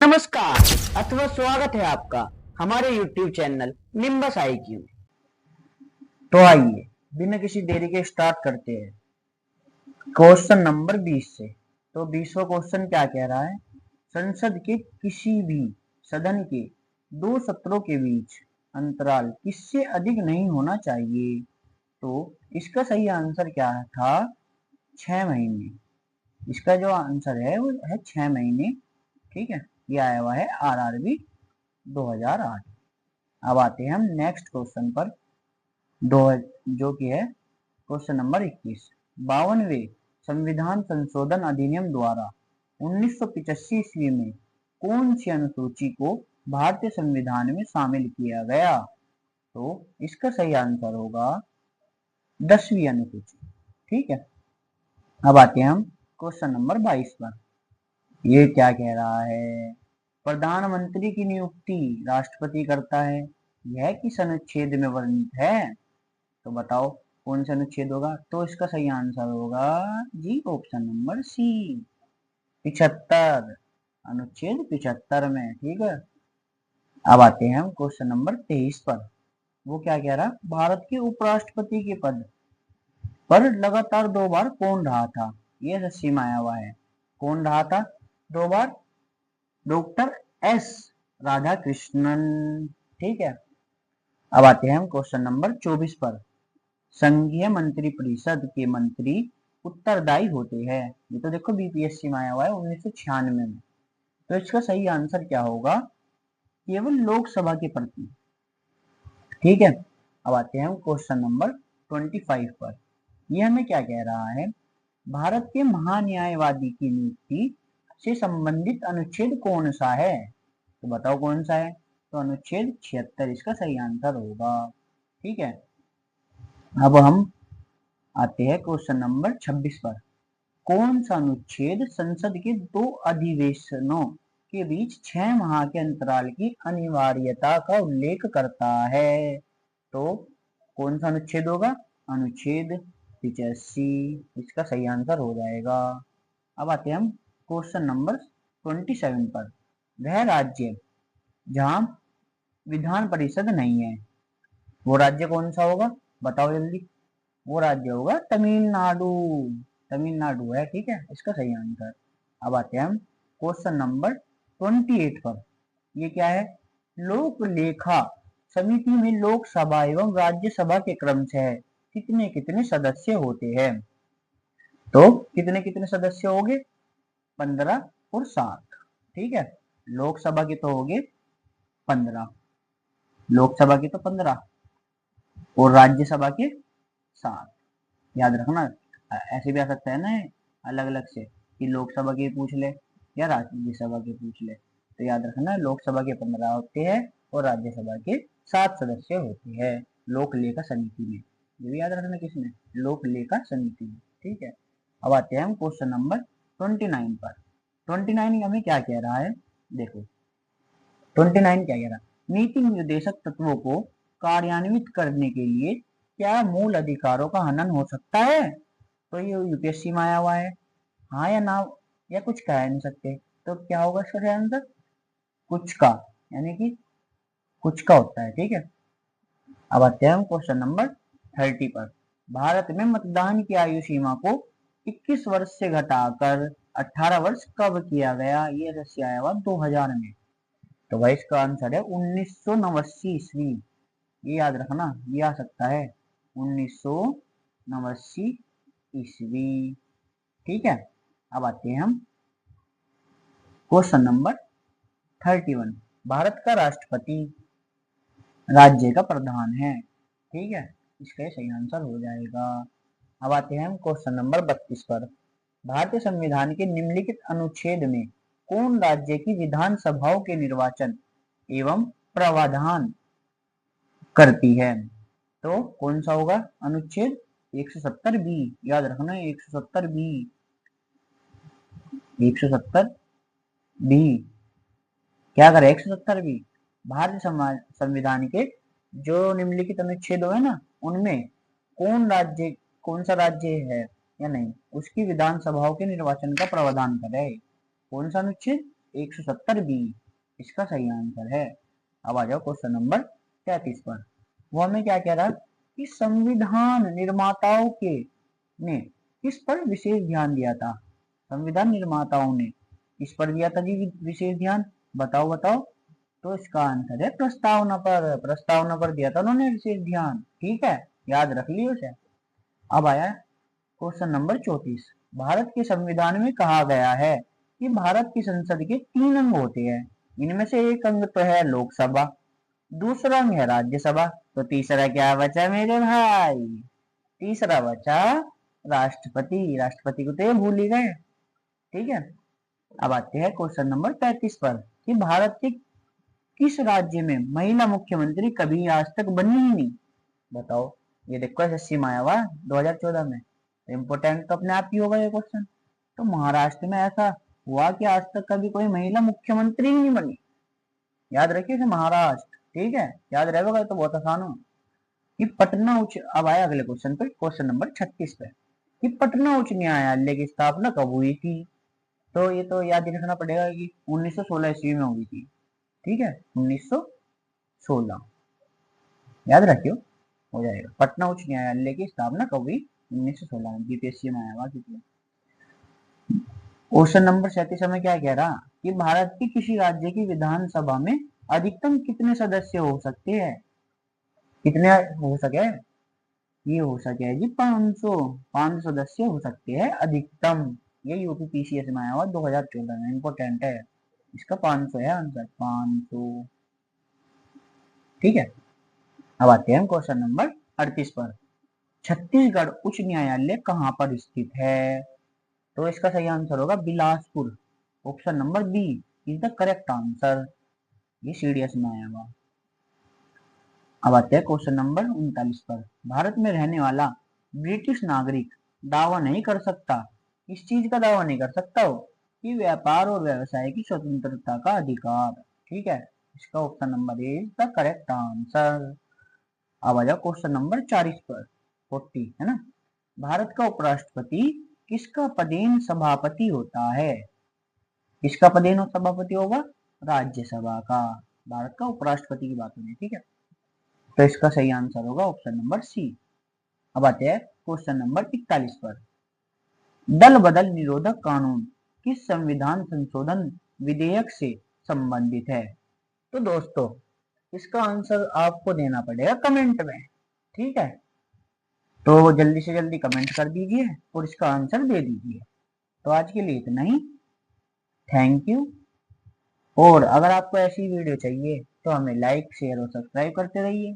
नमस्कार अथवा स्वागत है आपका हमारे YouTube चैनल निम्बस IQ। तो आइए बिना किसी देरी के स्टार्ट करते हैं क्वेश्चन नंबर 20 से। तो 20वां क्वेश्चन क्या कह रहा है, संसद के किसी भी सदन के दो सत्रों के बीच अंतराल किससे अधिक नहीं होना चाहिए। तो इसका सही आंसर क्या था, 6 महीने। इसका जो आंसर है वो है 6 महीने। ठीक है, ये आया हुआ है RRB 2008। अब आते हैं हम नेक्स्ट क्वेश्चन पर, दो जो कि है क्वेश्चन नंबर 21। 52वें संविधान संशोधन अधिनियम द्वारा 1985 ईस्वी में कौन सी अनुसूची को भारतीय संविधान में शामिल किया गया। तो इसका सही आंसर होगा 10वीं अनुसूची। ठीक है, अब आते हैं हम क्वेश्चन नंबर 22 पर। ये क्या कह रहा है, प्रधानमंत्री की नियुक्ति राष्ट्रपति करता है, यह किस अनुच्छेद में वर्णित है। तो बताओ कौन सा अनुच्छेद होगा। तो इसका सही आंसर होगा जी ऑप्शन नंबर सी, 75, अनुच्छेद 75 में। ठीक है, अब आते हैं हम क्वेश्चन नंबर 23 पर। वो क्या कह रहा, भारत के उपराष्ट्रपति के पद पर लगातार 2 बार कौन रहा था। ये रस्सी में आया हुआ है, कौन रहा था 2 बार, डॉक्टर एस राधाकृष्णन। ठीक है, अब आते हैं हम क्वेश्चन नंबर 24 पर। संघीय मंत्री परिषद के मंत्री उत्तरदायी होते हैं। ये तो देखो BPSC में आया हुआ है 1996 में। तो इसका सही आंसर क्या होगा, केवल लोकसभा के प्रति। ठीक है, अब आते हैं हम क्वेश्चन नंबर 25 पर। यह हमें क्या कह रहा है, भारत के महान्यायवादी की नियुक्ति से संबंधित अनुच्छेद कौन सा है। तो बताओ कौन सा है। तो अनुच्छेद 76 इसका सही आंसर होगा। ठीक है, अब हम आते हैं क्वेश्चन नंबर 26 पर। कौन सा अनुच्छेद संसद के 2 अधिवेशनों के बीच 6 माह के अंतराल की अनिवार्यता का उल्लेख करता है। तो कौन सा अनुच्छेद होगा, अनुच्छेद 85, इसका सही आंसर हो जाएगा। अब आते हैं हम क्वेश्चन नंबर 27 पर। वह राज्य जहां विधान परिषद नहीं है, वो राज्य कौन सा होगा, बताओ जल्दी। वो राज्य होगा तमिलनाडु। तमिलनाडु है, ठीक है, इसका सही आंसर। अब आते हैं हम क्वेश्चन नंबर 28 पर। ये क्या है, लोक लेखा समिति में लोकसभा एवं राज्यसभा के क्रम से कितने कितने सदस्य होते हैं। तो कितने कितने सदस्य होंगे, 15 और 7। ठीक है, लोकसभा के तो होंगे 15, लोकसभा के तो 15 और राज्यसभा के 7। याद रखना, ऐसे भी आ सकता है ना अलग अलग से, कि लोकसभा के पूछ ले या राज्यसभा के पूछ ले। तो याद रखना लोकसभा के 15 होते हैं और राज्यसभा के 7 सदस्य होते हैं लोक लेखा समिति में। ये भी याद रखना किसमें, लोक लेखा समिति में। ठीक है, अब आते हैं हम क्वेश्चन नंबर 29 पर। 29 हमें क्या कह रहा है, देखो 29 क्या कह रहा है, नीति निर्देशक तत्वों को कार्यान्वित करने के लिए क्या मूल अधिकारों का हनन हो सकता है। तो ये UPSC में आया हुआ है, हाँ या ना, या कुछ कह नहीं सकते। तो क्या होगा इसका आंसर, कुछ का, यानी कि कुछ का होता है। ठीक है, अब आते हैं हम क्वेश्चन नंबर 30 पर। भारत में मतदान की आयु सीमा को 21 वर्ष से घटाकर 18 वर्ष कब किया गया। ये रस्सी आया हुआ 2000 में। तो भाई इसका आंसर है 1989 ईस्वी। ये याद रखना, ये आ सकता है 1989 ईस्वी। ठीक है, अब आते हैं हम क्वेश्चन नंबर 31। भारत का राष्ट्रपति राज्य का प्रधान है। ठीक है, इसका सही आंसर हो जाएगा। अब आते हैं हम क्वेश्चन नंबर 32 पर। भारतीय संविधान के निम्नलिखित अनुच्छेद में कौन राज्य की विधानसभाओं के निर्वाचन एवं प्रावधान करती है। तो कौन सा होगा, अनुच्छेद 170B। याद रखना 170B, 170B क्या करे 170B, भारतीय संविधान के जो निम्नलिखित अनुच्छेद है ना, उनमें कौन सा राज्य है या नहीं, उसकी विधानसभाओं के निर्वाचन का प्रावधान करे। कौन सा अनुच्छेद, 170 बी इसका सही आंसर है। अब आ जाओ क्वेश्चन नंबर 33 पर। वो हमें क्या कह रहा है कि संविधान निर्माताओं के ने किस पर विशेष ध्यान दिया था। संविधान निर्माताओं ने किस पर दिया था जी विशेष ध्यान, बताओ बताओ। तो इसका आंसर है प्रस्तावना पर। प्रस्तावना पर दिया था उन्होंने विशेष ध्यान, ठीक है, याद रख लियो उसे। अब आया क्वेश्चन नंबर 34। भारत के संविधान में कहा गया है कि भारत की संसद के 3 अंग होते हैं। इनमें से एक अंग तो है लोकसभा, दूसरा अंग है राज्यसभा, तो तीसरा क्या बचा मेरे भाई, तीसरा बचा राष्ट्रपति। राष्ट्रपति को तो ये भूल ही गए, ठीक है। अब आते हैं क्वेश्चन नंबर 35 पर कि भारत के किस राज्य में महिला मुख्यमंत्री कभी आज तक बनी ही नहीं, बताओ। ये देखो एसएससी में आया हुआ 2014 में, इम्पोर्टेंट तो अपने आप ही होगा ये क्वेश्चन। तो महाराष्ट्र में ऐसा हुआ कि आज तक कभी कोई महिला मुख्यमंत्री ही नहीं बनी, याद रखिए इसे महाराष्ट्र, ठीक है, याद रहेगा तो बहुत आसान हो। कि पटना उच्च, अब आया अगले क्वेश्चन पे, क्वेश्चन नंबर 36 पे कि पटना उच्च न्यायालय की स्थापना कब हुई थी। तो ये तो याद रखना पड़ेगा कि 1916 ईस्वी में हुई थी, ठीक है, 1916 याद रखियो, हो जाएगा। पटना उच्च न्यायालय की स्थापना कब हुई, 1916 में, जीपीएससी में आया हुआ। क्वेश्चन नंबर 37 में क्या कह रहा कि भारत की किसी राज्य की विधानसभा में अधिकतम कितने सदस्य हो सकते हैं, कितने हो सके, ये हो सके जी 500 सदस्य हो सकते हैं अधिकतम। ये यूपी पीसीएस में आया हुआ 2014 में, इंपोर्टेंट है, इसका 500 है आंसर, 500, ठीक है। अब आते हैं क्वेश्चन नंबर 38 पर। छत्तीसगढ़ उच्च न्यायालय कहाँ पर स्थित है, तो इसका सही आंसर होगा Bilaspur. Option number B is the correct answer, ये सीडीएस में आया हुआ। अब आते हैं क्वेश्चन नंबर 39 पर। भारत में रहने वाला ब्रिटिश नागरिक दावा नहीं कर सकता, इस चीज का दावा नहीं कर सकता हो कि व्यापार और व्यवसाय की स्वतंत्रता का अधिकार, ठीक है, इसका option number A is the correct answer. अब आ जाओ क्वेश्चन नंबर 40 पर, 40 है ना। भारत का उपराष्ट्रपति किसका पदेन सभापति होता है, किसका पदेन सभापति होगा, राज्यसभा का। भारत का उपराष्ट्रपति की बात हो रही है, ठीक है, तो इसका सही आंसर होगा ऑप्शन नंबर सी। अब आते हैं क्वेश्चन नंबर 41 पर। दल बदल निरोधक कानून किस संविधान संशोधन विधेयक से संबंधित है, तो दोस्तों इसका आंसर आपको देना पड़ेगा कमेंट में, ठीक है, तो जल्दी से जल्दी कमेंट कर दीजिए और इसका आंसर दे दीजिए। तो आज के लिए इतना ही, थैंक यू। और अगर आपको ऐसी वीडियो चाहिए तो हमें लाइक शेयर और सब्सक्राइब करते रहिए।